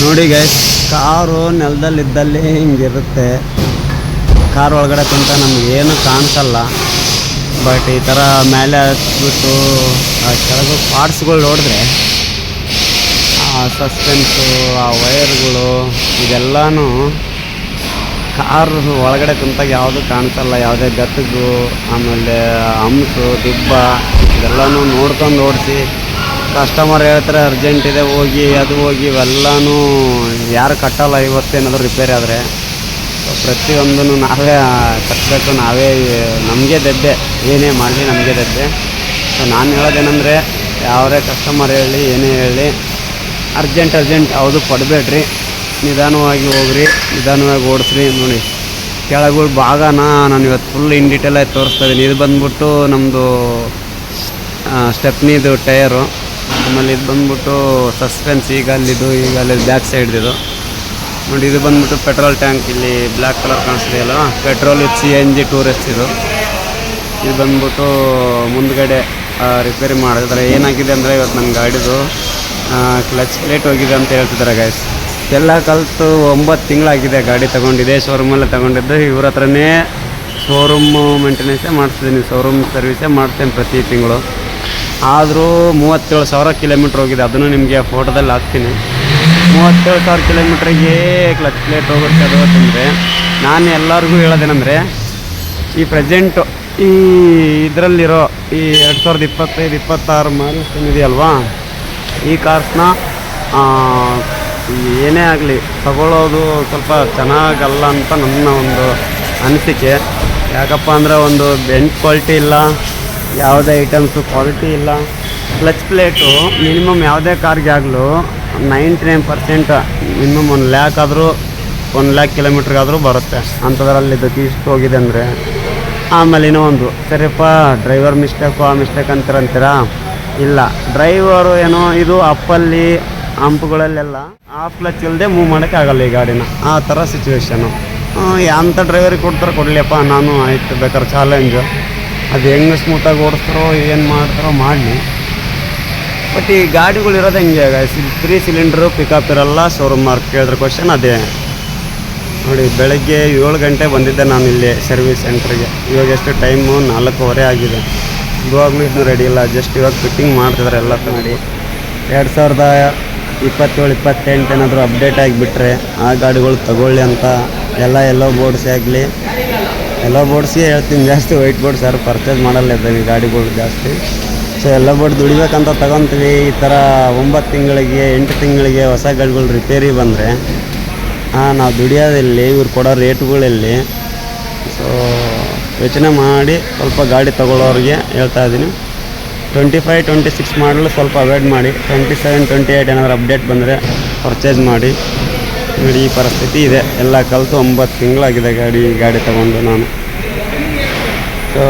ನೋಡಿ guys, car ನೆಲದಲ್ಲಿದ್ದಲ್ಲಿ ಹಿಂಗಿರುತ್ತೆ. Car ಒಳಗಡೆ ಕುಂತ ನಮಗೇನು ಕಾಣಿಸಲ್ಲ. ಬಟ್ ಈ ಥರ ಮೇಲೆ ಹತ್ಬಿಟ್ಟು ಆ ಕೆಳಗೆ ಪಾರ್ಟ್ಸ್ಗಳು ನೋಡಿದ್ರೆ ಆ ಸಸ್ಪೆನ್ಸು, ಆ ವೈರ್ಗಳು ಇದೆಲ್ಲನೂ ಕಾರು ಒಳಗಡೆ ಕುಂತಾಗ ಯಾವುದು ಕಾಣಿಸಲ್ಲ. ಯಾವುದೇ ಗತ್ತಗು, ಆಮೇಲೆ ಹಂಸು, ದಿಬ್ಬ ಇದೆಲ್ಲನೂ ನೋಡ್ಕೊಂಡು ಓಡಿಸಿ ಕಸ್ಟಮರ್ ಹೇಳ್ತಾರೆ ಅರ್ಜೆಂಟ್ ಇದೆ ಹೋಗಿ, ಅದು ಹೋಗಿ, ಇವೆಲ್ಲನೂ ಯಾರು ಕಟ್ಟಲ್ಲ ಇವತ್ತೇನಾದರೂ ರಿಪೇರಿ ಆದರೆ. ಪ್ರತಿಯೊಂದೂ ನಾವೇ ಕಟ್ಟಬೇಕು, ನಾವೇ, ನಮಗೆ ದೆಬ್ಬೆ, ಏನೇ ಮಾಡಲಿ ನಮಗೆ ದೆಬ್ಬೆ. ಸೊ ನಾನು ಹೇಳೋದೇನೆಂದರೆ, ಯಾವರೇ ಕಸ್ಟಮರ್ ಹೇಳಿ ಏನೇ ಹೇಳಿ ಅರ್ಜೆಂಟ್ ಯಾವುದು ಪಡಬೇಡ್ರಿ, ನಿಧಾನವಾಗಿ ಹೋಗ್ರಿ, ನಿಧಾನವಾಗಿ ಓಡಿಸ್ರಿ. ನೋಡಿ ಕೆಳಗಳ ಭಾಗನ ನಾನು ಇವತ್ತು ಫುಲ್ ಇನ್ ಡೀಟೇಲಾಗಿ ತೋರಿಸ್ತಾ ಇದ್ದೀನಿ. ಇದು ಬಂದ್ಬಿಟ್ಟು ನಮ್ಮದು ಸ್ಟೆಪ್ನಿದು ಟಯರು, ಆಮೇಲೆ ಇದು ಬಂದ್ಬಿಟ್ಟು ಸಸ್ಪೆನ್ಸ್, ಈಗ ಅಲ್ಲಿ ಬ್ಯಾಕ್ ಸೈಡ್ದಿದು ನೋಡಿ. ಇದು ಬಂದ್ಬಿಟ್ಟು ಪೆಟ್ರೋಲ್ ಟ್ಯಾಂಕ್, ಇಲ್ಲಿ ಬ್ಲ್ಯಾಕ್ ಕಲರ್ ಕಾಣಿಸ್ತಿದೆಯಲ್ಲ, ಪೆಟ್ರೋಲ್ CNG ಟೂರಿಸ್ಟ್ ಇದು ಬಂದ್ಬಿಟ್ಟು ಮುಂದ್ಗಡೆ ರಿಪೇರಿ ಮಾಡಿದ್ರೆ ಏನಾಗಿದೆ ಅಂದರೆ, ಇವತ್ತು ನನ್ನ ಗಾಡಿದು ಕ್ಲಚ್ ಪ್ಲೇಟ್ ಹೋಗಿದೆ ಅಂತ ಹೇಳ್ತಿದ್ದಾರೆ ಗೈಸ್. ಎಲ್ಲ ಕಲಿತು 9 ತಿಂಗಳಾಗಿದೆ ಗಾಡಿ ತೊಗೊಂಡಿದೆ, ಶೋರೂಮಲ್ಲೇ ತೊಗೊಂಡಿದ್ದು. ಇವ್ರ ಹತ್ರನೇ ಶೋರೂಮ್ ಮೇಂಟೆನೆನ್ಸೇ ಮಾಡಿಸ್ತಿದ್ದೀನಿ, ಶೋರೂಮ್ ಸರ್ವಿಸೇ ಮಾಡ್ತೇನೆ ಪ್ರತಿ ತಿಂಗಳು. ಆದರೂ 37,000 ಕಿಲೋಮೀಟ್ರ್ ಹೋಗಿದೆ. ಅದನ್ನು ನಿಮಗೆ ಫೋಟೋದಲ್ಲಿ ಹಾಕ್ತೀನಿ. 37,000 ಕಿಲೋಮೀಟ್ರಿಗೆ ಕ್ಲಚ್ ಪ್ಲೇಟ್ ಹೋಗುತ್ತೆ ಅದು ಅಂತಂದರೆ, ನಾನು ಎಲ್ಲರಿಗೂ ಹೇಳೋದೇನೆಂದರೆ, ಈ ಪ್ರೆಸೆಂಟು ಈ ಇದರಲ್ಲಿರೋ ಈ 2025-26 ಮಾಡೆಲ್ಸ್ ಇದೆಯಲ್ವಾ, ಈ ಕಾರ್ಸ್ನ ಏನೇ ಆಗಲಿ ತಗೊಳ್ಳೋದು ಸ್ವಲ್ಪ ಚೆನ್ನಾಗಲ್ಲ ಅಂತ ನನ್ನ ಒಂದು ಅನಿಸಿಕೆ. ಯಾಕಪ್ಪ ಅಂದರೆ, ಒಂದು ಬೆಂಟ್ ಕ್ವಾಲಿಟಿ ಇಲ್ಲ, ಯಾವುದೇ ಐಟಮ್ಸು ಕ್ವಾಲಿಟಿ ಇಲ್ಲ. ಕ್ಲಚ್ ಪ್ಲೇಟು ಮಿನಿಮಮ್ ಯಾವುದೇ ಕಾರ್ಗೆ ಆಗಲೂ 99% ಮಿನಿಮಮ್ 1 ಲ್ಯಾಕ್ ಆದರೂ 1 ಲ್ಯಾಕ್ ಕಿಲೋಮೀಟ್ರಿಗಾದರೂ ಬರುತ್ತೆ. ಅಂಥದ್ರಲ್ಲಿ ಇದಕ್ಕೆ ಇಷ್ಟು ಹೋಗಿದೆ ಅಂದರೆ, ಆಮೇಲೆ ಇನ್ನೂ ಒಂದು ಸರಿಯಪ್ಪ ಡ್ರೈವರ್ ಮಿಸ್ಟೇಕು ಆ ಮಿಸ್ಟೇಕ್ ಅಂತೀರಾ, ಇಲ್ಲ, ಡ್ರೈವರು ಏನೋ ಇದು ಅಪ್ಪಲ್ಲಿ ಹಂಪುಗಳಲ್ಲೆಲ್ಲ ಆಫ್ ಕ್ಲಚ್ ಇಲ್ಲದೆ ಮೂವ್ ಮಾಡೋಕ್ಕಾಗಲ್ಲ ಈ ಗಾಡಿನ, ಆ ಥರ ಸಿಚುವೇಶನು. ಅಂಥ ಡ್ರೈವರಿಗೆ ಕೊಡ್ಲಿಯಪ್ಪ, ನಾನು ಆಯಿತು ಬೇಕಾದ್ರೆ ಚಾಲೆಂಜು, ಅದು ಹೆಂಗೆ ಸ್ಮೂತಾಗಿ ಓಡಿಸ್ತಾರೋ ಏನು ಮಾಡ್ತಾರೋ ಮಾಡಲಿ. ಬಟ್ ಈ ಗಾಡಿಗಳು ಇರೋದು ಹೆಂಗೆ ಗೈಸ್, 3 ಸಿಲಿಂಡ್ರು ಪಿಕಪ್ ಇರಲ್ಲ. ಶೋರೂಮ್ ಮಾರ್ಕ್ ಕೇಳಿದ್ರೆ ಕ್ವಶನ್ ಅದೇ. ನೋಡಿ ಬೆಳಗ್ಗೆ 7 ಗಂಟೆ ಬಂದಿದ್ದೆ ನಾನು ಇಲ್ಲಿ ಸರ್ವಿಸ್ ಸೆಂಟ್ರಿಗೆ. ಇವಾಗ ಎಷ್ಟು ಟೈಮು 4:15 ಆಗಿದೆ. ಇವಾಗಲೂ ಇನ್ನೂ ರೆಡಿ ಇಲ್ಲ, ಜಸ್ಟ್ ಇವಾಗ ಫಿಟ್ಟಿಂಗ್ ಮಾಡ್ತಿದ್ದಾರೆ ಎಲ್ಲ ನೋಡಿ. 2027-28 ಏನಾದರೂ ಅಪ್ಡೇಟ್ ಆಗಿಬಿಟ್ರೆ ಆ ಗಾಡಿಗಳು ತಗೊಳ್ಳಿ ಅಂತ ಎಲ್ಲೋ ಬೋರ್ಡ್ಸೇ ಆಗಲಿ, ಎಲ್ಲೋ ಬೋರ್ಡ್ಸಿಗೆ ಹೇಳ್ತೀನಿ. ಜಾಸ್ತಿ ವೈಟ್ ಬೋರ್ಡ್ಸ್ ಯಾರು ಪರ್ಚೇಸ್ ಮಾಡಲ್ಲ ಇದ್ದಾವೆ ಗಾಡಿಗಳು ಜಾಸ್ತಿ. ಸೊ ಎಲ್ಲ ಬೋರ್ಡ್ ದುಡಿಬೇಕಂತ ತಗೊತೀವಿ. ಈ ಥರ 9 ತಿಂಗಳಿಗೆ 8 ತಿಂಗಳಿಗೆ ಹೊಸ ಗಾಡಿಗಳು ರಿಪೇರಿ ಬಂದರೆ ನಾವು ದುಡಿಯೋದಲ್ಲಿ, ಇವ್ರು ಕೊಡೋ ರೇಟ್ಗಳಲ್ಲಿ. ಸೊ ಯೋಚನೆ ಮಾಡಿ ಸ್ವಲ್ಪ ಗಾಡಿ ತೊಗೊಳ್ಳೋರಿಗೆ ಹೇಳ್ತಾ ಇದ್ದೀನಿ. 25-26 ಮಾಡಲು ಸ್ವಲ್ಪ ಅವಾಯ್ಡ್ ಮಾಡಿ. 27-28 ಏನಾದರೂ ಅಪ್ಡೇಟ್ ಬಂದರೆ ಪರ್ಚೇಸ್ ಮಾಡಿ. ನೋಡಿ ಈ ಪರಿಸ್ಥಿತಿ ಇದೆ. ಎಲ್ಲ ಕಲಿತು 9 ತಿಂಗಳಾಗಿದೆ ಗಾಡಿ ತೊಗೊಂಡು ನಾನು. ಸೊ